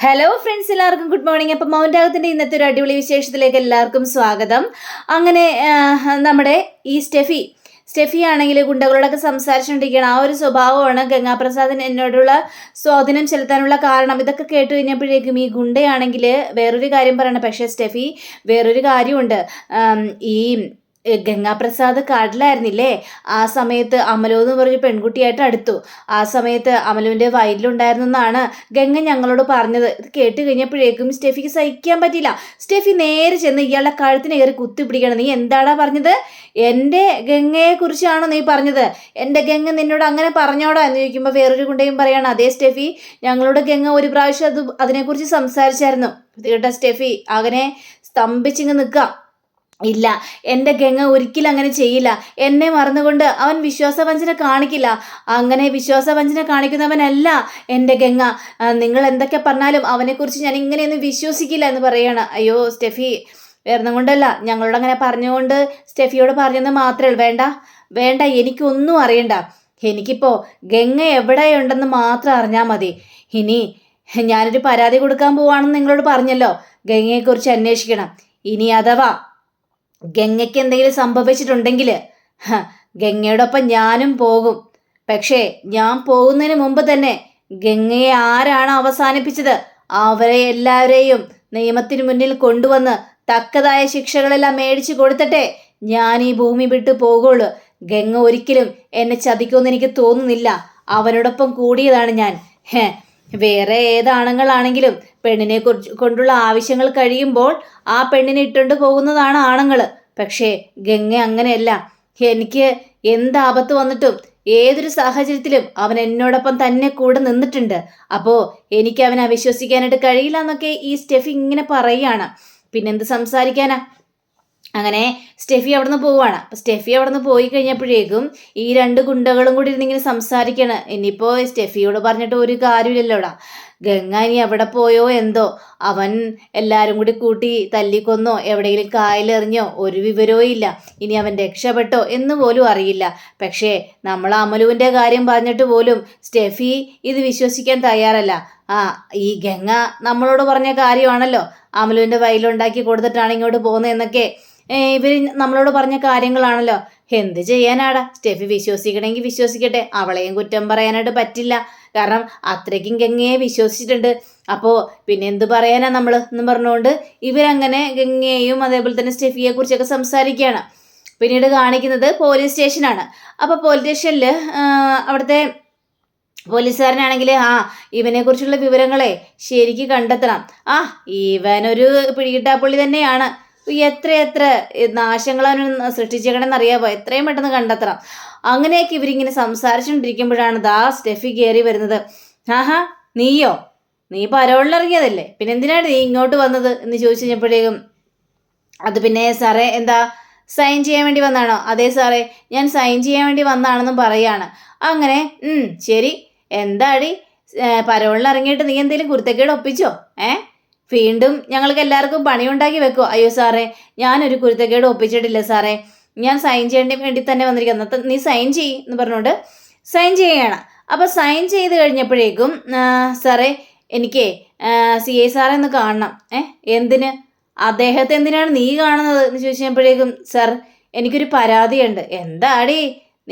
Hello friends, എല്ലാവർക്കും good morning. അപ്പം മൗൻറ്റാകത്തിൻ്റെ ഇന്നത്തെ ഒരു അടിപൊളി വിശേഷത്തിലേക്ക് എല്ലാവർക്കും സ്വാഗതം. അങ്ങനെ നമ്മുടെ ഈ സ്റ്റെഫി ആണെങ്കിൽ ഗുണ്ടകളോടൊക്കെ സംസാരിച്ചുകൊണ്ടിരിക്കുകയാണ്. ആ ഒരു സ്വഭാവമാണ് ഗംഗാപ്രസാദിന് എന്നോടുള്ള സ്വാധീനം ചെലുത്താനുള്ള കാരണം. ഇതൊക്കെ കേട്ട് കഴിഞ്ഞപ്പോഴേക്കും ഈ ഗുണ്ടയാണെങ്കിൽ വേറൊരു കാര്യം പറയണം. പക്ഷേ സ്റ്റെഫി വേറൊരു കാര്യമുണ്ട്. ഈ ഗംഗാപ്രസാദ് കാട്ടിലായിരുന്നില്ലേ, ആ സമയത്ത് അമലു എന്ന് പറഞ്ഞൊരു പെൺകുട്ടിയായിട്ട് അടുത്തു. ആ സമയത്ത് അമലുവിൻ്റെ വയറ്റിലുണ്ടായിരുന്നെന്നാണ് ഗംഗ ഞങ്ങളോട് പറഞ്ഞത്. ഇത് കേട്ട് കഴിഞ്ഞപ്പോഴേക്കും സ്റ്റെഫിക്ക് സഹിക്കാൻ പറ്റിയില്ല. സ്റ്റെഫി നേരെ ചെന്ന് ഇയാളുടെ കഴുത്തിന് കയറി കുത്തിപ്പിടിക്കണം. നീ എന്താടാ പറഞ്ഞത്? എൻ്റെ ഗംഗയെക്കുറിച്ചാണോ നീ പറഞ്ഞത്? എൻ്റെ ഗംഗ നിന്നോട് അങ്ങനെ പറഞ്ഞോടാ എന്ന് ചോദിക്കുമ്പോൾ വേറൊരു ഗുണ്ടയും പറയാണ്, അതേ സ്റ്റെഫി, ഞങ്ങളോട് ഗംഗ ഒരു പ്രാവശ്യം അതിനെക്കുറിച്ച് സംസാരിച്ചായിരുന്നു. കേട്ട സ്റ്റെഫി അങ്ങനെ സ്തംഭിച്ചിങ്ങ് നിൽക്കാം. ഇല്ല, എൻ്റെ ഗംഗ ഒരിക്കലും അങ്ങനെ ചെയ്യില്ല. എന്നെ മറന്നുകൊണ്ട് അവൻ വിശ്വാസവഞ്ചന കാണിക്കില്ല. അങ്ങനെ വിശ്വാസവഞ്ചന കാണിക്കുന്നവനല്ല എൻ്റെ ഗംഗ. നിങ്ങൾ എന്തൊക്കെ പറഞ്ഞാലും അവനെക്കുറിച്ച് ഞാൻ ഇങ്ങനെയൊന്നും വിശ്വസിക്കില്ല എന്ന് പറയാണ്. അയ്യോ സ്റ്റെഫി, വേറെ കൊണ്ടല്ല, ഞങ്ങളോട് അങ്ങനെ പറഞ്ഞുകൊണ്ട് സ്റ്റെഫിയോട് പറഞ്ഞെന്ന് മാത്രമേ വേണ്ട വേണ്ട, എനിക്കൊന്നും അറിയണ്ട. എനിക്കിപ്പോൾ ഗംഗ എവിടെയുണ്ടെന്ന് മാത്രം അറിഞ്ഞാൽ മതി. ഇനി ഞാനൊരു പരാതി കൊടുക്കാൻ പോവാണെന്ന് നിങ്ങളോട് പറഞ്ഞല്ലോ. ഗംഗയെക്കുറിച്ച് അന്വേഷിക്കണം. ഇനി അഥവാ ഗംഗയ്ക്ക് എന്തെങ്കിലും സംഭവിച്ചിട്ടുണ്ടെങ്കിൽ ഗംഗയോടൊപ്പം ഞാനും പോകും. പക്ഷേ ഞാൻ പോകുന്നതിന് മുമ്പ് തന്നെ ഗംഗയെ ആരാണ് അവസാനിപ്പിച്ചത് അവരെ എല്ലാവരെയും നിയമത്തിന് മുന്നിൽ കൊണ്ടുവന്ന് തക്കതായ ശിക്ഷകളെല്ലാം മേടിച്ചു കൊടുത്തിട്ടേ ഞാൻ ഈ ഭൂമി വിട്ടു പോകുള്ളൂ. ഗംഗ ഒരിക്കലും എന്നെ ചതിക്കുമെന്ന് എനിക്ക് തോന്നുന്നില്ല. അവനോടൊപ്പം കൂടിയതാണ് ഞാൻ. വേറെ ഏതാണുങ്ങളാണെങ്കിലും പെണ്ണിനെ കൊണ്ടുള്ള ആവശ്യങ്ങൾ കഴിയുമ്പോൾ ആ പെണ്ണിനെ ഇട്ടുകൊണ്ട് പോകുന്നതാണ് ആണുങ്ങൾ. പക്ഷേ ഗംഗ അങ്ങനെയല്ല. എനിക്ക് എന്താപത്ത് വന്നിട്ടും ഏതൊരു സാഹചര്യത്തിലും അവൻ എന്നോടൊപ്പം തന്നെ കൂടെ നിന്നിട്ടുണ്ട്. അപ്പോൾ എനിക്ക് അവനെ അവിശ്വസിക്കാനായിട്ട് കഴിയില്ല എന്നൊക്കെ ഈ സ്റ്റെഫി ഇങ്ങനെ പറയുകയാണ്. പിന്നെന്ത് സംസാരിക്കാനാ? അങ്ങനെ സ്റ്റെഫി അവിടെ നിന്ന് പോവുകയാണ്. അപ്പം സ്റ്റെഫി അവിടെ നിന്ന് പോയി കഴിഞ്ഞപ്പോഴേക്കും ഈ രണ്ട് ഗുണ്ടകളും കൂടി ഇരുന്നിങ്ങനെ സംസാരിക്കുകയാണ്. ഇനിയിപ്പോൾ സ്റ്റെഫിയോട് പറഞ്ഞിട്ട് ഒരു കാര്യമില്ലല്ലോടാ. ഗംഗ ഇനി എവിടെ പോയോ എന്തോ, അവൻ എല്ലാവരും കൂടി കൂട്ടി തല്ലിക്കൊന്നോ എവിടെയെങ്കിലും കായലെറിഞ്ഞോ ഒരു വിവരവും ഇല്ല. ഇനി അവൻ രക്ഷപ്പെട്ടോ എന്ന് പോലും അറിയില്ല. പക്ഷേ നമ്മൾ അമലുവിൻ്റെ കാര്യം പറഞ്ഞിട്ട് പോലും സ്റ്റെഫി ഇത് വിശ്വസിക്കാൻ തയ്യാറല്ല. ഈ ഗംഗ നമ്മളോട് പറഞ്ഞ കാര്യമാണല്ലോ, അമലുവിൻ്റെ വയലുണ്ടാക്കി കൊടുത്തിട്ടാണ് ഇങ്ങോട്ട് പോകുന്നതെന്നൊക്കെ ഇവർ നമ്മളോട് പറഞ്ഞ കാര്യങ്ങളാണല്ലോ. എന്ത് ചെയ്യാനാടാ, സ്റ്റെഫി വിശ്വസിക്കണമെങ്കിൽ വിശ്വസിക്കട്ടെ. അവളെയും കുറ്റം പറയാനായിട്ട് പറ്റില്ല. കാരണം അത്രയ്ക്കും ഗംഗയെ വിശ്വസിച്ചിട്ടുണ്ട്. അപ്പോൾ പിന്നെ എന്ത് പറയാനാ നമ്മൾ എന്ന് പറഞ്ഞുകൊണ്ട് ഇവരങ്ങനെ ഗംഗയെയും അതേപോലെ തന്നെ സ്റ്റെഫിയെ കുറിച്ചൊക്കെ സംസാരിക്കുകയാണ്. പിന്നീട് കാണിക്കുന്നത് പോലീസ് സ്റ്റേഷനാണ്. അപ്പോൾ പോലീസ് സ്റ്റേഷനിൽ അവിടുത്തെ പോലീസുകാരനാണെങ്കിൽ ഇവനെക്കുറിച്ചുള്ള വിവരങ്ങളെ ശരിക്ക് കണ്ടെത്തണം. ഇവനൊരു പിടികിട്ടാപ്പുള്ളി തന്നെയാണ്. എത്ര നാശങ്ങളവൻ സൃഷ്ടിച്ചേക്കണമെന്ന് അറിയാമോ? എത്രയും പെട്ടെന്ന് കണ്ടെത്തണം. അങ്ങനെയൊക്കെ ഇവരിങ്ങനെ സംസാരിച്ചുകൊണ്ടിരിക്കുമ്പോഴാണ് സ്റ്റെഫി കയറി വരുന്നത്. നീയോ? നീ പരോളിലിറങ്ങിയതല്ലേ, പിന്നെ എന്തിനാണ് നീ ഇങ്ങോട്ട് വന്നത് എന്ന് ചോദിച്ചു കഴിഞ്ഞപ്പോഴേക്കും അത് പിന്നെ സാറേ എന്താ സൈൻ ചെയ്യാൻ വേണ്ടി വന്നാണോ? അതെ സാറേ, ഞാൻ സൈൻ ചെയ്യാൻ വേണ്ടി വന്നാണെന്നും പറയാണ്. അങ്ങനെ ശരി, എന്താടി പരോളിലിറങ്ങിയിട്ട് നീ എന്തെങ്കിലും കുരുത്തക്കേട് ഒപ്പിച്ചോ? വീണ്ടും ഞങ്ങൾക്ക് എല്ലാവർക്കും പണിയുണ്ടാക്കി വെക്കോ? അയ്യോ സാറേ, ഞാനൊരു കുരുത്തക്കേട് ഒപ്പിച്ചിട്ടില്ല സാറേ, ഞാൻ സൈൻ ചെയ്യാൻ വേണ്ടി തന്നെ വന്നിരിക്കുന്നത്. നീ സൈൻ ചെയ്യ് എന്ന് പറഞ്ഞുകൊണ്ട് സൈൻ ചെയ്യുകയാണ്. അപ്പോൾ സൈൻ ചെയ്ത് കഴിഞ്ഞപ്പോഴേക്കും സാറേ എനിക്ക് CI സാറെ ഒന്ന് കാണണം. എന്തിന്? അദ്ദേഹത്തെ എന്തിനാണ് നീ കാണുന്നത് എന്ന് ചോദിച്ചപ്പോഴേക്കും സാർ എനിക്കൊരു പരാതിയുണ്ട്. എന്താടി,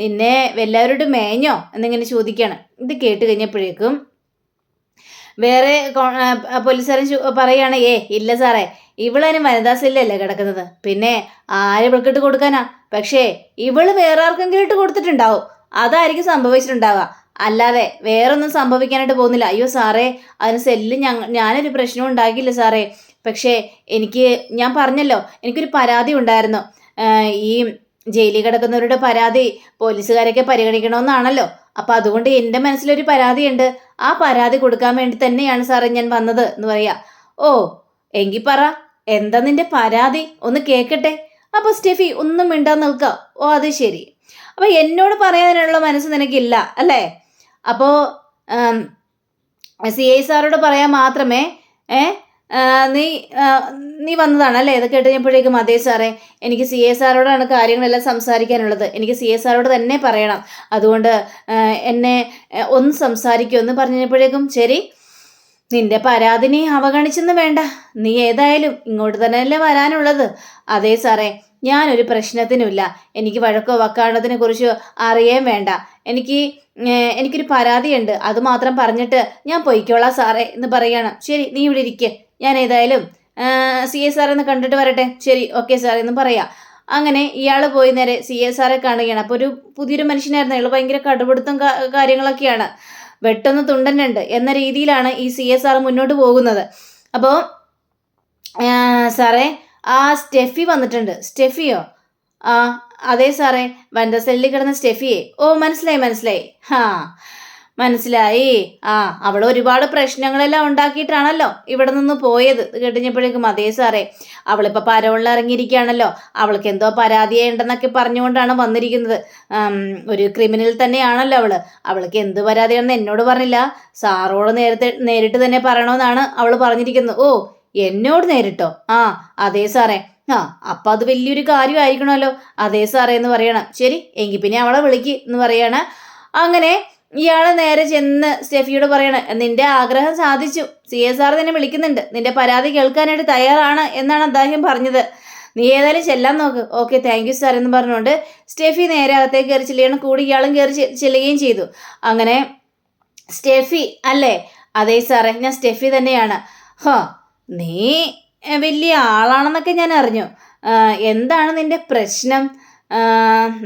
നിന്നെ എല്ലാവരോടും മേഞ്ഞോ എന്നിങ്ങനെ ചോദിക്കുകയാണ്. ഇത് കേട്ട് കഴിഞ്ഞപ്പോഴേക്കും വേറെ പോലീസുകാരൻ പറയുകയാണ്, ഇല്ല സാറേ, ഇവളതിന് വനിതാ സെല്ലല്ലേ കിടക്കുന്നത്, പിന്നെ ആര് ഇവൾക്കിട്ട് കൊടുക്കാനാ? പക്ഷേ ഇവള് വേറെ ആർക്കെങ്കിലും ഇട്ട് കൊടുത്തിട്ടുണ്ടാവും, അതായിരിക്കും സംഭവിച്ചിട്ടുണ്ടാവുക, അല്ലാതെ വേറൊന്നും സംഭവിക്കാനായിട്ട് പോകുന്നില്ല. അയ്യോ സാറേ, അതിന് സെല്ല് ഞാനൊരു പ്രശ്നവും ഉണ്ടാക്കിയില്ല സാറേ. പക്ഷേ ഞാൻ പറഞ്ഞല്ലോ, എനിക്കൊരു പരാതി ഉണ്ടായിരുന്നു. ഈ ജയിലിൽ കിടക്കുന്നവരുടെ പരാതി പോലീസുകാരൊക്കെ പരിഗണിക്കണമെന്നാണല്ലോ. അപ്പം അതുകൊണ്ട് എൻ്റെ മനസ്സിലൊരു പരാതിയുണ്ട്. ആ പരാതി കൊടുക്കാൻ വേണ്ടി തന്നെയാണ് സാറേ ഞാൻ വന്നത് എന്ന് പറയാ. ഓ എങ്കിൽ പറ, എന്താ നിന്റെ പരാതി? ഒന്ന് കേൾക്കട്ടെ. അപ്പോൾ സ്റ്റെഫി ഒന്നും മിണ്ടാൻ നിൽക്കുക. ഓ അത് ശരി, അപ്പോൾ എന്നോട് പറയാനുള്ള മനസ്സ് നിനക്കില്ല അല്ലേ? അപ്പോൾ CI സാറോട് പറയാൻ മാത്രമേ നീ വന്നതാണല്ലേ? ഇത് കേട്ട് കഴിഞ്ഞപ്പോഴേക്കും അതേ സാറേ, എനിക്ക് CI സാറോടാണ് കാര്യങ്ങളെല്ലാം സംസാരിക്കാനുള്ളത്. എനിക്ക് CI സാറോട് തന്നെ പറയണം. അതുകൊണ്ട് എന്നെ ഒന്ന് സംസാരിക്കുമെന്ന് പറഞ്ഞപ്പോഴേക്കും ശരി, നിന്റെ പരാതി നീ അവഗണിച്ചെന്ന് വേണ്ട. നീ ഏതായാലും ഇങ്ങോട്ട് തന്നെയല്ലേ വരാനുള്ളത്. അതെ സാറേ, ഞാനൊരു പ്രശ്നത്തിനുമില്ല. എനിക്ക് വഴക്കോ വക്കാണതിനെ കുറിച്ചോ അറിയാൻ വേണ്ട. എനിക്കൊരു പരാതിയുണ്ട്, അത് മാത്രം പറഞ്ഞിട്ട് ഞാൻ പൊയ്ക്കോളാം സാറേ എന്ന് പറയണം. ശരി, നീ ഇവിടെ ഇരിക്കുക, ഞാൻ ഏതായാലും CA സാറെ ഒന്ന് കണ്ടിട്ട് വരട്ടെ. ശരി, ഓക്കെ സാറേ എന്ന് പറയാം. അങ്ങനെ ഇയാൾ പോയി നേരെ CA സാറെ കാണുകയാണ്. അപ്പോൾ ഒരു പുതിയൊരു മനുഷ്യനായിരുന്നു. അയാൾ ഭയങ്കര കടുപിടുത്തം കാര്യങ്ങളൊക്കെയാണ്. വെട്ടൊന്ന് തുണ്ടനുണ്ട് എന്ന രീതിയിലാണ് ഈ CA സാറ് മുന്നോട്ട് പോകുന്നത്. അപ്പോൾ സാറേ, ആ സ്റ്റെഫി വന്നിട്ടുണ്ട്. സ്റ്റെഫിയോ? ആ അതെ സാറേ, വനിതാ സെല്ലിൽ കിടന്ന സ്റ്റെഫിയെ. ഓ, മനസ്സിലായി. മനസ്സിലായി. അവൾ ഒരുപാട് പ്രശ്നങ്ങളെല്ലാം ഉണ്ടാക്കിയിട്ടാണല്ലോ ഇവിടെ നിന്ന് പോയത്. കേട്ടിഞ്ഞപ്പോഴേക്കും അതേ സാറേ, അവളിപ്പോൾ പരോളിൽ ഇറങ്ങിയിരിക്കുകയാണല്ലോ. അവൾക്ക് എന്തോ പരാതിയുണ്ടെന്നൊക്കെ പറഞ്ഞുകൊണ്ടാണ് വന്നിരിക്കുന്നത്. ഒരു ക്രിമിനൽ തന്നെയാണല്ലോ അവൾക്ക് എന്ത് പരാതിയാണെന്ന് എന്നോട് പറഞ്ഞില്ല, സാറോട് നേരിട്ട് തന്നെ പറയണമെന്നാണ് അവൾ പറഞ്ഞിരിക്കുന്നത്. ഓ, എന്നോട് നേരിട്ടോ? അതെ സാറേ. അപ്പം അത് വലിയൊരു കാര്യമായിരിക്കണമല്ലോ. അതേ സാറേ എന്ന് പറയണം. ശരി, എങ്കിൽ പിന്നെ അവളെ വിളിക്ക് എന്ന് പറയണം. അങ്ങനെ ഇയാൾ നേരെ ചെന്ന് സ്റ്റെഫിയോട് പറയണം, നിന്റെ ആഗ്രഹം സാധിച്ചു, CA സാർ തന്നെ വിളിക്കുന്നുണ്ട്, നിന്റെ പരാതി കേൾക്കാനായിട്ട് തയ്യാറാണ് എന്നാണ് അദ്ദേഹം പറഞ്ഞത്. നീ ഏതായാലും ചെല്ലാൻ നോക്ക്. ഓക്കെ, താങ്ക് യു സാർ എന്ന് പറഞ്ഞുകൊണ്ട് സ്റ്റെഫി നേരെ അകത്തേക്ക് കയറി ചെല്ലുകയാണ്. കൂടി ഇയാളും കയറി ചെല്ലുകയും ചെയ്തു. അങ്ങനെ സ്റ്റെഫി അല്ലേ? അതെ സാറേ, ഞാൻ സ്റ്റെഫി തന്നെയാണ്. നീ വലിയ ആളാണെന്നൊക്കെ ഞാൻ അറിഞ്ഞു. എന്താണ് നിന്റെ പ്രശ്നം?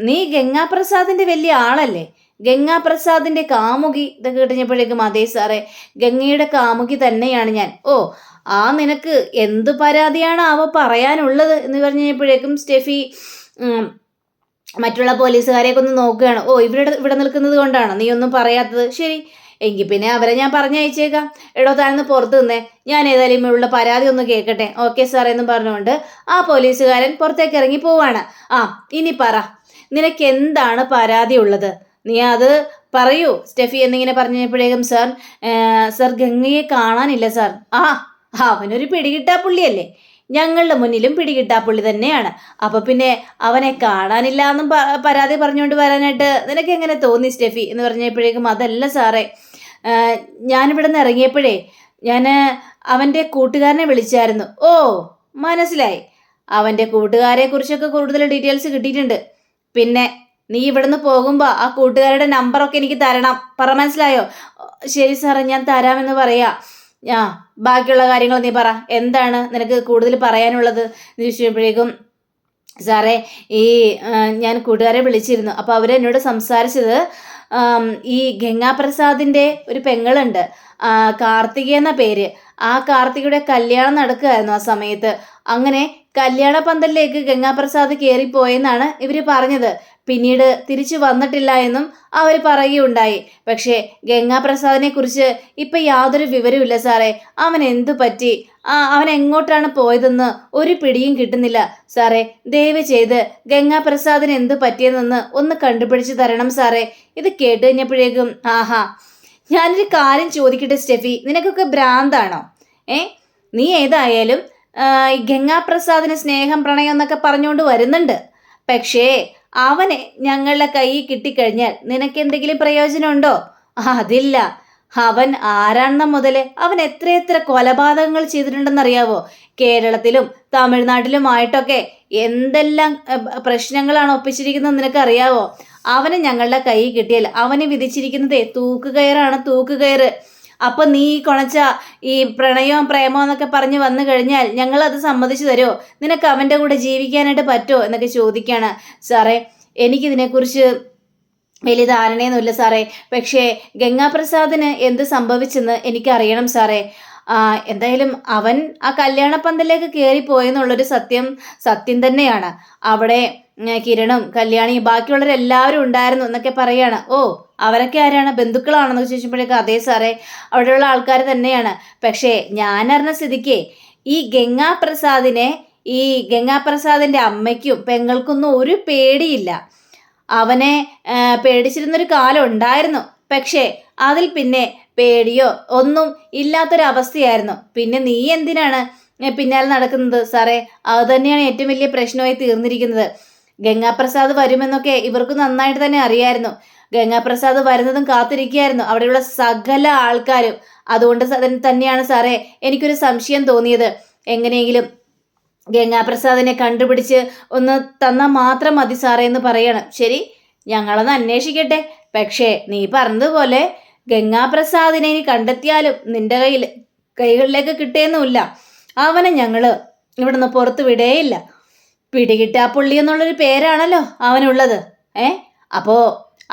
നീ ഗംഗാപ്രസാദിൻ്റെ വലിയ ആളല്ലേ? ഗംഗാപ്രസാദിൻ്റെ കാമുകി. ഇതൊക്കെ കിട്ടിയപ്പോഴേക്കും അതേ സാറേ, ഗംഗയുടെ കാമുകി തന്നെയാണ് ഞാൻ. ഓ, നിനക്ക് എന്ത് പരാതിയാണ് അവ പറയാനുള്ളത് എന്ന് പറഞ്ഞപ്പോഴേക്കും സ്റ്റെഫി മറ്റുള്ള പോലീസുകാരെയൊക്കെ ഒന്ന് നോക്കുകയാണ്. ഓ, ഇവിടെ നിൽക്കുന്നത് കൊണ്ടാണ് നീ ഒന്നും പറയാത്തത്. ശരി, എങ്കിൽ പിന്നെ അവരെ ഞാൻ പറഞ്ഞയച്ചേക്കാം. എടോ, താഴ്ന്ന് പുറത്ത് നിന്നേ, ഞാൻ ഏതായാലും ഇവളുടെ പരാതി ഒന്ന് കേൾക്കട്ടെ. ഓക്കെ സാറേ എന്ന് പറഞ്ഞുകൊണ്ട് ആ പോലീസുകാരൻ പുറത്തേക്ക് ഇറങ്ങി പോവാണ്. ഇനി പറ, നിനക്ക് എന്താണ് പരാതി ഉള്ളത്? നീ അത് പറയൂ സ്റ്റെഫി എന്നിങ്ങനെ പറഞ്ഞപ്പോഴേക്കും സാർ ഗംഗയെ കാണാനില്ല സാർ. അവനൊരു പിടികിട്ടാപ്പുള്ളിയല്ലേ? ഞങ്ങളുടെ മുന്നിലും പിടികിട്ടാപ്പുള്ളി തന്നെയാണ്. അപ്പൊ പിന്നെ അവനെ കാണാനില്ല എന്നും പരാതി പറഞ്ഞുകൊണ്ട് വരാനായിട്ട് നിനക്ക് എങ്ങനെ തോന്നി സ്റ്റെഫി എന്ന് പറഞ്ഞപ്പോഴേക്കും അതല്ല സാറേ, ഞാനിവിടെ നിന്ന് ഇറങ്ങിയപ്പോഴേ ഞാൻ അവൻ്റെ കൂട്ടുകാരനെ വിളിച്ചായിരുന്നു. ഓ, മനസ്സിലായി. അവൻ്റെ കൂട്ടുകാരെ കുറിച്ചൊക്കെ കൂടുതൽ ഡീറ്റെയിൽസ് കിട്ടിയിട്ടുണ്ട്. പിന്നെ നീ ഇവിടുന്ന് പോകുമ്പോൾ ആ കൂട്ടുകാരുടെ നമ്പറൊക്കെ എനിക്ക് തരണം. മനസ്സിലായോ? ശരി സാറേ, ഞാൻ തരാമെന്ന് പറയാം. ബാക്കിയുള്ള കാര്യങ്ങൾ നീ പറ, എന്താണ് നിനക്ക് കൂടുതൽ പറയാനുള്ളത് എന്ന് ചോദിച്ചപ്പോഴേക്കും സാറേ, ഞാൻ കൂട്ടുകാരെ വിളിച്ചിരുന്നു. അപ്പോൾ അവരെന്നോട് സംസാരിച്ചത് ഈ ഗംഗാപ്രസാദിൻ്റെ ഒരു പെങ്ങളുണ്ട്, കാർത്തിക എന്ന പേര്. ആ കാർത്തികയുടെ കല്യാണം നടക്കുകയായിരുന്നു ആ സമയത്ത്. അങ്ങനെ കല്യാണ പന്തലിലേക്ക് ഗംഗാപ്രസാദ് കയറിപ്പോയെന്നാണ് ഇവർ പറഞ്ഞത്. പിന്നീട് തിരിച്ചു വന്നിട്ടില്ല എന്നും അവർ പറയുകയുണ്ടായി. പക്ഷേ ഗംഗാപ്രസാദിനെ കുറിച്ച് ഇപ്പം യാതൊരു വിവരമില്ല സാറേ. അവൻ എന്തു പറ്റി, അവൻ എങ്ങോട്ടാണ് പോയതെന്ന് ഒരു പിടിയും കിട്ടുന്നില്ല സാറേ. ദയവ് ചെയ്ത് ഗംഗാപ്രസാദിന് എന്തു പറ്റിയതെന്ന് ഒന്ന് കണ്ടുപിടിച്ച് തരണം സാറേ. ഇത് കേട്ട് കഴിഞ്ഞപ്പോഴേക്കും ഞാനൊരു കാര്യം ചോദിക്കട്ടെ സ്റ്റെഫി, നിനക്കൊക്കെ ഭ്രാന്താണോ? നീ ഏതായാലും ഗംഗാപ്രസാദിന് സ്നേഹം പ്രണയം എന്നൊക്കെ പറഞ്ഞുകൊണ്ട് വരുന്നുണ്ട്. പക്ഷേ അവനെ ഞങ്ങളുടെ കയ്യിൽ കിട്ടിക്കഴിഞ്ഞാൽ നിനക്ക് എന്തെങ്കിലും പ്രയോജനമുണ്ടോ? അതില്ല. അവൻ ആരാണെന്ന മുതൽ അവൻ എത്രയെത്ര കൊലപാതകങ്ങൾ ചെയ്തിട്ടുണ്ടെന്നറിയാവോ? കേരളത്തിലും തമിഴ്നാട്ടിലുമായിട്ടൊക്കെ എന്തെല്ലാം പ്രശ്നങ്ങളാണ് ഒപ്പിച്ചിരിക്കുന്നത് നിനക്കറിയാവോ? അവനെ ഞങ്ങളുടെ കയ്യിൽ കിട്ടിയാൽ അവന് വിധിച്ചിരിക്കുന്നതേ തൂക്കുകയറാണ്, തൂക്കുകയറ്. അപ്പം നീ കൊണച്ച ഈ പ്രണയവും പ്രേമവും എന്നൊക്കെ പറഞ്ഞ് വന്നു കഴിഞ്ഞാൽ ഞങ്ങളത് സമ്മതിച്ചു തരുമോ? നിനക്ക് അവൻ്റെ കൂടെ ജീവിക്കാനായിട്ട് പറ്റുമോ എന്നൊക്കെ ചോദിക്കുകയാണ്. സാറേ, എനിക്കിതിനെക്കുറിച്ച് വലിയ ധാരണയൊന്നുമില്ല സാറേ. പക്ഷേ ഗംഗാപ്രസാദിന് എന്ത് സംഭവിച്ചെന്ന് എനിക്കറിയണം സാറേ. എന്തായാലും അവൻ ആ കല്യാണപ്പന്തലിലേക്ക് കയറിപ്പോയെന്നുള്ളൊരു സത്യം തന്നെയാണ്. അവിടെ കിരണും കല്യാണിയും ബാക്കിയുള്ളവരെല്ലാവരും ഉണ്ടായിരുന്നു എന്നൊക്കെ പറയാണ്. ഓ, അവരൊക്കെ ആരാണ്? ബന്ധുക്കളാണെന്നൊക്കെ ചോദിച്ചപ്പോഴേക്കും അതേ സാറേ, അവിടെയുള്ള ആൾക്കാർ തന്നെയാണ്. പക്ഷേ ഞാൻ അറിഞ്ഞ സ്ഥിതിക്ക് ഈ ഗംഗാപ്രസാദിൻ്റെ അമ്മയ്ക്കും പെങ്ങൾക്കൊന്നും ഒരു പേടിയില്ല. അവനെ പേടിച്ചിരുന്നൊരു കാലം ഉണ്ടായിരുന്നു. പക്ഷേ അതിൽ പിന്നെ പേടിയോ ഒന്നും ഇല്ലാത്തൊരവസ്ഥയായിരുന്നു. പിന്നെ നീ എന്തിനാണ് പിന്നാലെ നടക്കുന്നത് സാറേ? അത് തന്നെയാണ് ഏറ്റവും വലിയ പ്രശ്നമായി തീർന്നിരിക്കുന്നത്. ഗംഗാപ്രസാദ് വരുമെന്നൊക്കെ ഇവർക്ക് നന്നായിട്ട് തന്നെ അറിയായിരുന്നു. ഗംഗാപ്രസാദ് വരുന്നതും കാത്തിരിക്കുകയായിരുന്നു അവിടെയുള്ള സകല ആൾക്കാരും. അതുകൊണ്ട് തന്നെയാണ് സാറേ എനിക്കൊരു സംശയം തോന്നിയത്. എങ്ങനെയെങ്കിലും ഗംഗാപ്രസാദിനെ കണ്ടുപിടിച്ച് ഒന്ന് തന്നാൽ മാത്രം മതി സാറേ എന്ന് പറയണം. ശരി, ഞങ്ങളൊന്ന് അന്വേഷിക്കട്ടെ. പക്ഷേ നീ പറഞ്ഞതുപോലെ ഗംഗാപ്രസാദിനെ ഇനി കണ്ടെത്തിയാലും നിന്റെ കൈകളിലേക്ക് കിട്ടിയെന്നുമില്ല. അവനെ ഞങ്ങള് ഇവിടുന്ന് പുറത്തു വിടേയില്ല. പിടികിട്ടാ പുള്ളി എന്നുള്ളൊരു പേരാണല്ലോ അവനുള്ളത്. അപ്പോ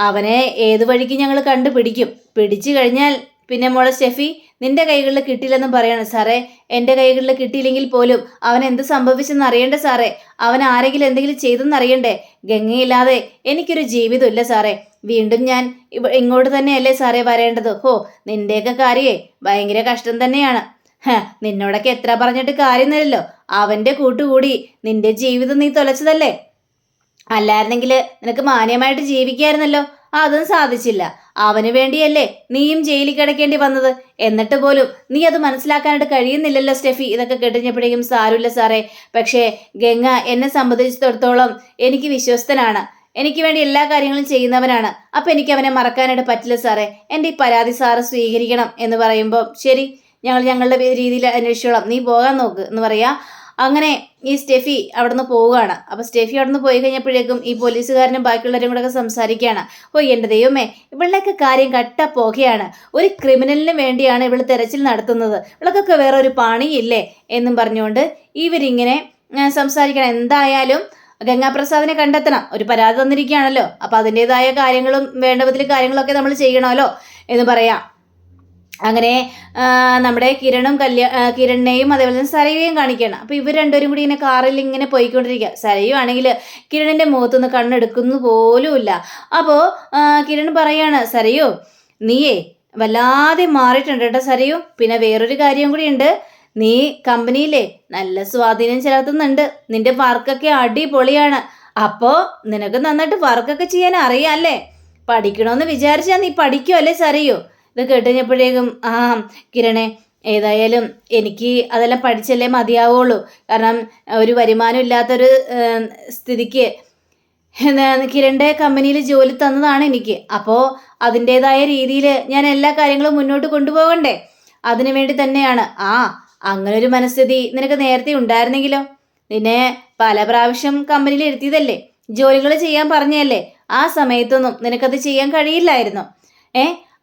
അവനെ ഏതു വഴിക്ക് ഞങ്ങൾ കണ്ടുപിടിക്കും. പിടിച്ചു കഴിഞ്ഞാൽ പിന്നെ മോളെ സ്റ്റെഫി നിന്റെ കൈകളിൽ കിട്ടില്ലെന്നും പറയണം സാറേ. എൻ്റെ കൈകളിൽ കിട്ടിയില്ലെങ്കിൽ പോലും അവൻ എന്ത് സംഭവിച്ചെന്ന് അറിയണ്ടേ സാറേ. അവൻ ആരെങ്കിലും എന്തെങ്കിലും ചെയ്തെന്നറിയണ്ടേ. ഗംഗയില്ലാതെ എനിക്കൊരു ജീവിതമില്ല സാറേ. വീണ്ടും ഞാൻ ഇങ്ങോട്ട് തന്നെയല്ലേ സാറേ വരേണ്ടത്. നിന്റെയൊക്കെ കാര്യേ ഭയങ്കര കഷ്ടം തന്നെയാണ്. നിന്നോടൊക്കെ എത്ര പറഞ്ഞിട്ട് കാര്യമൊന്നുമില്ലല്ലോ. അവൻ്റെ കൂട്ടുകൂടി നിന്റെ ജീവിതം നീ തൊലച്ചതല്ലേ. അല്ലായിരുന്നെങ്കിൽ നിനക്ക് മാന്യമായിട്ട് ജീവിക്കായിരുന്നല്ലോ. അതും സാധിച്ചില്ല. അവന് വേണ്ടിയല്ലേ നീയും ജയിലിൽ കിടക്കേണ്ടി വന്നത്. എന്നിട്ട് പോലും നീ അത് മനസ്സിലാക്കാനായിട്ട് കഴിയുന്നില്ലല്ലോ സ്റ്റെഫി. ഇതൊക്കെ കേട്ടുകഴിഞ്ഞപ്പോഴേക്കും സാരമില്ല സാറേ. പക്ഷേ ഗംഗ എന്നെ സംബന്ധിച്ചിടത്തോളം എനിക്ക് വിശ്വസ്തനാണ്. എനിക്ക് വേണ്ടി എല്ലാ കാര്യങ്ങളും ചെയ്യുന്നവനാണ്. അപ്പം എനിക്ക് അവനെ മറക്കാനായിട്ട് പറ്റില്ല സാറേ. എൻ്റെ ഈ പരാതി സാറ് സ്വീകരിക്കണം എന്ന് പറയുമ്പോൾ ശരി, ഞങ്ങൾ ഞങ്ങളുടെ രീതിയിൽ അന്വേഷിച്ചോളാം, നീ പോകാൻ നോക്ക് എന്ന് പറയാ. അങ്ങനെ ഈ സ്റ്റെഫി അവിടെ നിന്ന് പോവുകയാണ്. അപ്പോൾ സ്റ്റെഫി അവിടെ നിന്ന് പോയി കഴിഞ്ഞപ്പോഴേക്കും ഈ പോലീസുകാരനും ബാക്കിയുള്ളവരും കൂടെ ഒക്കെ സംസാരിക്കുകയാണ്. എൻ്റെ ദൈവമേ, ഇവളുടെയൊക്കെ കാര്യം കട്ട പോകുകയാണ്. ഒരു ക്രിമിനലിന് വേണ്ടിയാണ് ഇവൾ തെരച്ചിൽ നടത്തുന്നത്. ഇവൾക്കൊക്കെ വേറൊരു പണിയില്ലേ എന്നും പറഞ്ഞുകൊണ്ട് ഇവരിങ്ങനെ സംസാരിക്കണം. എന്തായാലും ഗംഗാപ്രസാദിനെ കണ്ടെത്തണം. ഒരു പരാതി തന്നിരിക്കുകയാണല്ലോ. അപ്പം അതിൻ്റെതായ കാര്യങ്ങളും വേണ്ട വിധത്തിൽ കാര്യങ്ങളൊക്കെ നമ്മൾ ചെയ്യണമല്ലോ എന്ന് പറയാം. അങ്ങനെ നമ്മുടെ കിരണിനെയും അതേപോലെ തന്നെ സരയുവേയും കാണിക്കുകയാണ്. അപ്പോൾ ഇവർ രണ്ടുപേരും കൂടി ഇങ്ങനെ കാറിൽ ഇങ്ങനെ പോയിക്കൊണ്ടിരിക്കുക. സരയു ആണെങ്കിൽ കിരണിൻ്റെ മുഖത്തുനിന്ന് കണ്ണെടുക്കുന്നു പോലുമില്ല. അപ്പോൾ കിരൺ പറയാണ്, സരയു നീയേ വല്ലാതെ മാറിയിട്ടുണ്ട് കേട്ടോ സരയു. പിന്നെ വേറൊരു കാര്യം കൂടി ഉണ്ട്, നീ കമ്പനിയിലെ നല്ല സ്വാധീനം ചെലുത്തുന്നുണ്ട്. നിന്റെ വർക്കൊക്കെ അടിപൊളിയാണ്. അപ്പോൾ നിനക്ക് നന്നായിട്ട് വർക്കൊക്കെ ചെയ്യാൻ അറിയാമല്ലേ. പഠിക്കണമെന്ന് വിചാരിച്ചാൽ നീ പഠിക്കുമല്ലേ സരയു. ഇത് കേട്ടുകഴിഞ്ഞപ്പോഴേക്കും കിരണേ, ഏതായാലും എനിക്ക് അതെല്ലാം പഠിച്ചല്ലേ മതിയാവുള്ളൂ. കാരണം ഒരു വരുമാനം ഇല്ലാത്തൊരു സ്ഥിതിക്ക് കിരണിൻ്റെ കമ്പനിയിൽ ജോലി തന്നതാണ് എനിക്ക്. അപ്പോൾ അതിൻ്റെതായ രീതിയിൽ ഞാൻ എല്ലാ കാര്യങ്ങളും മുന്നോട്ട് കൊണ്ടുപോകണ്ടേ. അതിനു വേണ്ടി തന്നെയാണ്. അങ്ങനൊരു മനസ്ഥിതി നിനക്ക് നേരത്തെ ഉണ്ടായിരുന്നെങ്കിലോ. നിന്നെ പല പ്രാവശ്യം കമ്പനിയിൽ ഇരുത്തിയതല്ലേ, ജോലികൾ ചെയ്യാൻ പറഞ്ഞല്ലേ. ആ സമയത്തൊന്നും നിനക്കത് ചെയ്യാൻ കഴിയില്ലായിരുന്നു.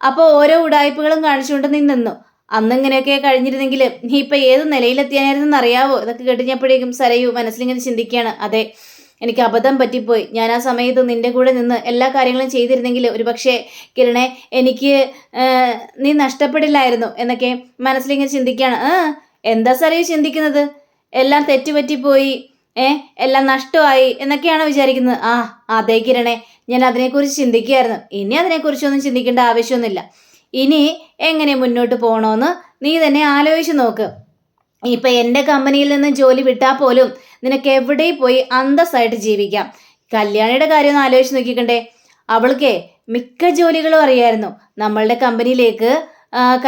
അപ്പോൾ ഓരോ ഉടായ്പകളും കാണിച്ചുകൊണ്ട് നീ നിന്നു. അന്നിങ്ങനെയൊക്കെ കഴിഞ്ഞിരുന്നെങ്കിൽ നീ ഇപ്പം ഏത് നിലയിലെത്തിയാനായിരുന്നെന്ന് അറിയാവോ. ഇതൊക്കെ കേട്ടുകഴിഞ്ഞപ്പോഴേക്കും സരയു മനസ്സിലിങ്ങനെ ചിന്തിക്കുകയാണ്. അതെ, എനിക്ക് അബദ്ധം പറ്റിപ്പോയി. ഞാൻ ആ സമയത്ത് നിന്റെ കൂടെ നിന്ന് എല്ലാ കാര്യങ്ങളും ചെയ്തിരുന്നെങ്കിൽ ഒരുപക്ഷെ കിരണെ എനിക്ക് നീ നഷ്ടപ്പെടില്ലായിരുന്നു എന്നൊക്കെ മനസ്സിലിങ്ങനെ ചിന്തിക്കുകയാണ്. എന്താ സരയു ചിന്തിക്കുന്നത്? എല്ലാം തെറ്റുപറ്റിപ്പോയി, എല്ലാം നഷ്ടമായി എന്നൊക്കെയാണോ വിചാരിക്കുന്നത്? അതേ കിരണെ, ഞാൻ അതിനെക്കുറിച്ച് ചിന്തിക്കുകയായിരുന്നു. ഇനി അതിനെക്കുറിച്ചൊന്നും ചിന്തിക്കേണ്ട ആവശ്യമൊന്നുമില്ല. ഇനി എങ്ങനെ മുന്നോട്ട് പോകണമെന്ന് നീ തന്നെ ആലോചിച്ച് നോക്ക്. ഇപ്പം എൻ്റെ കമ്പനിയിൽ നിന്ന് ജോലി വിട്ടാൽ പോലും നിനക്ക് എവിടെ പോയി അന്തസ്സായിട്ട് ജീവിക്കാം. കല്യാണിയുടെ കാര്യം ഒന്ന് ആലോചിച്ച് നോക്കിക്കണ്ടേ. അവൾക്ക് മിക്ക ജോലികളും അറിയായിരുന്നു. നമ്മളുടെ കമ്പനിയിലേക്ക്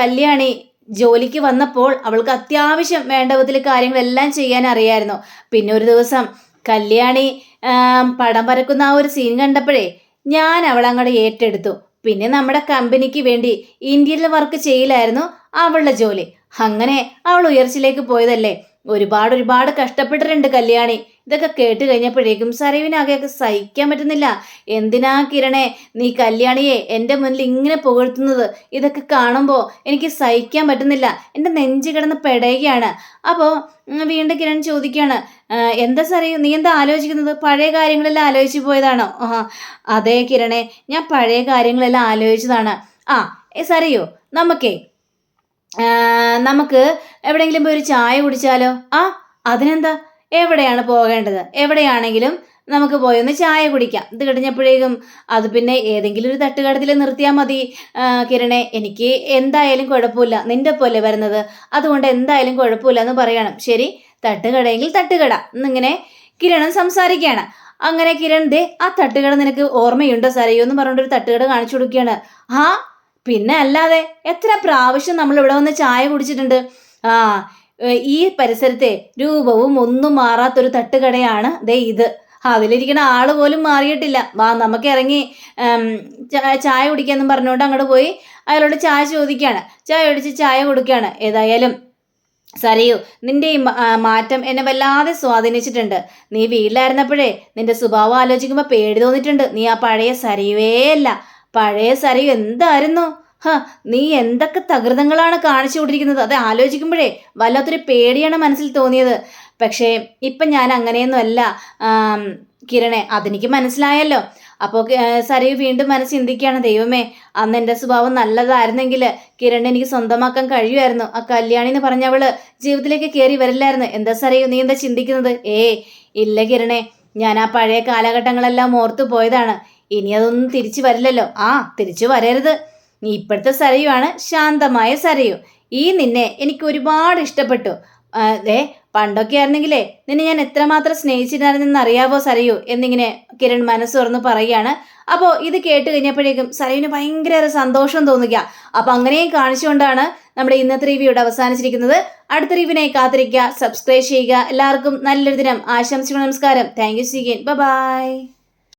കല്യാണി ജോലിക്ക് വന്നപ്പോൾ അവൾക്ക് അത്യാവശ്യം വേണ്ട വിധത്തിൽ കാര്യങ്ങളെല്ലാം ചെയ്യാൻ അറിയായിരുന്നു. പിന്നെ ഒരു ദിവസം കല്യാണി പടം വരക്കുന്ന ആ ഒരു സീൻ കണ്ടപ്പോഴേ ഞാൻ അവളങ്ങോട്ട് ഏറ്റെടുത്തു. പിന്നെ നമ്മുടെ കമ്പനിക്ക് വേണ്ടി ഇന്ത്യയിൽ വർക്ക് ചെയ്യലായിരുന്നു അവളുടെ ജോലി. അങ്ങനെ അവൾ ഉയർച്ചയിലേക്ക് പോയതല്ലേ. ഒരുപാട് കഷ്ടപ്പെട്ടിട്ടുണ്ട് കല്യാണി. ഇതൊക്കെ കേട്ട് കഴിഞ്ഞപ്പോഴേക്കും സരയുവിനാകെയൊക്കെ സഹിക്കാൻ പറ്റുന്നില്ല. എന്തിനാ കിരണേ നീ കല്യാണിയെ എൻ്റെ മുന്നിൽ ഇങ്ങനെ പുകഴ്ത്തുന്നത്? ഇതൊക്കെ കാണുമ്പോൾ എനിക്ക് സഹിക്കാൻ പറ്റുന്നില്ല. എൻ്റെ നെഞ്ച് കിടന്ന് പെടയുകയാണ്. അപ്പോൾ വീണ്ടും കിരൺ ചോദിക്കുകയാണ്, എന്താ സരയു, നീ എന്താ ആലോചിക്കുന്നത്? പഴയ കാര്യങ്ങളെല്ലാം ആലോചിച്ച് പോയതാണോ? അതേ കിരണേ, ഞാൻ പഴയ കാര്യങ്ങളെല്ലാം ആലോചിച്ചതാണ്. സരയു, നമുക്ക് എവിടെയെങ്കിലും പോയി ഒരു ചായ കുടിച്ചാലോ? അതിനെന്താ, എവിടെയാണ് പോകേണ്ടത്? എവിടെയാണെങ്കിലും നമുക്ക് പോയി ഒന്ന് ചായ കുടിക്കാം. ഇത് കഴിഞ്ഞപ്പോഴേക്കും അത് പിന്നെ ഏതെങ്കിലും ഒരു തട്ടുകടത്തിൽ നിർത്തിയാൽ മതി കിരണേ. എനിക്ക് എന്തായാലും കുഴപ്പമില്ല, നിന്റെ പോലെ വരുന്നത്, അതുകൊണ്ട് എന്തായാലും കുഴപ്പമില്ല എന്ന് പറയണം. ശരി, തട്ടുകടയെങ്കിൽ തട്ടുകട എന്നിങ്ങനെ കിരണൻ സംസാരിക്കുകയാണ്. അങ്ങനെ കിരൺ ദേ ആ തട്ടുകട നിനക്ക് ഓർമ്മയുണ്ടോ സരയു എന്ന് പറഞ്ഞിട്ടൊരു തട്ടുകട കാണിച്ചു കൊടുക്കുകയാണ്. പിന്നെ അല്ലാതെ എത്ര പ്രാവശ്യം നമ്മൾ ഇവിടെ വന്ന് ചായ കുടിച്ചിട്ടുണ്ട്. ഈ പരിസരത്തെ രൂപവും ഒന്നും മാറാത്തൊരു തട്ടുകടയാണ് ദേ ഇത്. അതിലിരിക്കണ ആള് പോലും മാറിയിട്ടില്ല. വാ നമുക്ക് ഇറങ്ങി ചായ കുടിക്കാന്നും പറഞ്ഞുകൊണ്ട് അങ്ങോട്ട് പോയി അയാളോട് ചായ ചോദിക്കുകയാണ്. ചായ ഒടിച്ച് ചായ കൊടുക്കുകയാണ്. ഏതായാലും സരയു, നിന്റെ ഈ മാറ്റം എന്നെ വല്ലാതെ സ്വാധീനിച്ചിട്ടുണ്ട്. നീ വീട്ടിലായിരുന്നപ്പോഴേ നിന്റെ സ്വഭാവം ആലോചിക്കുമ്പോൾ പേടി തോന്നിയിട്ടുണ്ട്. നീ ആ പഴയ സരയുവേ അല്ല. പഴയ സരയു എന്തായിരുന്നു? നീ എന്തൊക്കെ തകൃതങ്ങളാണ് കാണിച്ചു കൊണ്ടിരിക്കുന്നത്. അത് ആലോചിക്കുമ്പോഴേ വല്ലാത്തൊരു പേടിയാണ് മനസ്സിൽ തോന്നിയത്. പക്ഷേ ഇപ്പം ഞാൻ അങ്ങനെയൊന്നും അല്ല കിരണേ, അതെനിക്ക് മനസ്സിലായല്ലോ. അപ്പോൾ സരയു വീണ്ടും മനസ്സ് ചിന്തിക്കുകയാണ്, ദൈവമേ, അന്ന് എൻ്റെ സ്വഭാവം നല്ലതായിരുന്നെങ്കിൽ കിരണിനെ എനിക്ക് സ്വന്തമാക്കാൻ കഴിയുമായിരുന്നു. ആ കല്യാണി എന്ന് പറഞ്ഞവള് ജീവിതത്തിലേക്ക് കയറി വരില്ലായിരുന്നു. എന്താ സരയു, നീ എന്താ ചിന്തിക്കുന്നത്? ഇല്ല കിരണേ, ഞാൻ ആ പഴയ കാലഘട്ടങ്ങളെല്ലാം ഓർത്തു പോയതാണ്. ഇനി അതൊന്നും തിരിച്ചു വരില്ലല്ലോ. തിരിച്ചു വരരുത്. നീ ഇപ്പോഴത്തെ സരയു ആണ്, ശാന്തമായ സരയു. നിന്നെ എനിക്ക് ഒരുപാട് ഇഷ്ടപ്പെട്ടു. പണ്ടൊക്കെ ആയിരുന്നെങ്കിലേ നിന്നെ ഞാൻ എത്രമാത്രം സ്നേഹിച്ചിട്ടായിരുന്നെന്ന് അറിയാവോ സരയു എന്നിങ്ങനെ കിരൺ മനസ്സ് തുറന്ന് പറയുകയാണ്. അപ്പോൾ ഇത് കേട്ട് കഴിഞ്ഞപ്പോഴേക്കും സരയുവിന് ഭയങ്കര സന്തോഷം തോന്നുക. അപ്പോൾ അങ്ങനെയും കാണിച്ചുകൊണ്ടാണ് നമ്മുടെ ഇന്നത്തെ റിവ്യൂ ഇവിടെ അവസാനിച്ചിരിക്കുന്നത്. അടുത്ത റിവ്യൂവിനായി കാത്തിരിക്കുക, സബ്സ്ക്രൈബ് ചെയ്യുക. എല്ലാവർക്കും നല്ലൊരു ദിനം ആശംസിക്കുന്നു. നമസ്കാരം. Thank you. See again. By.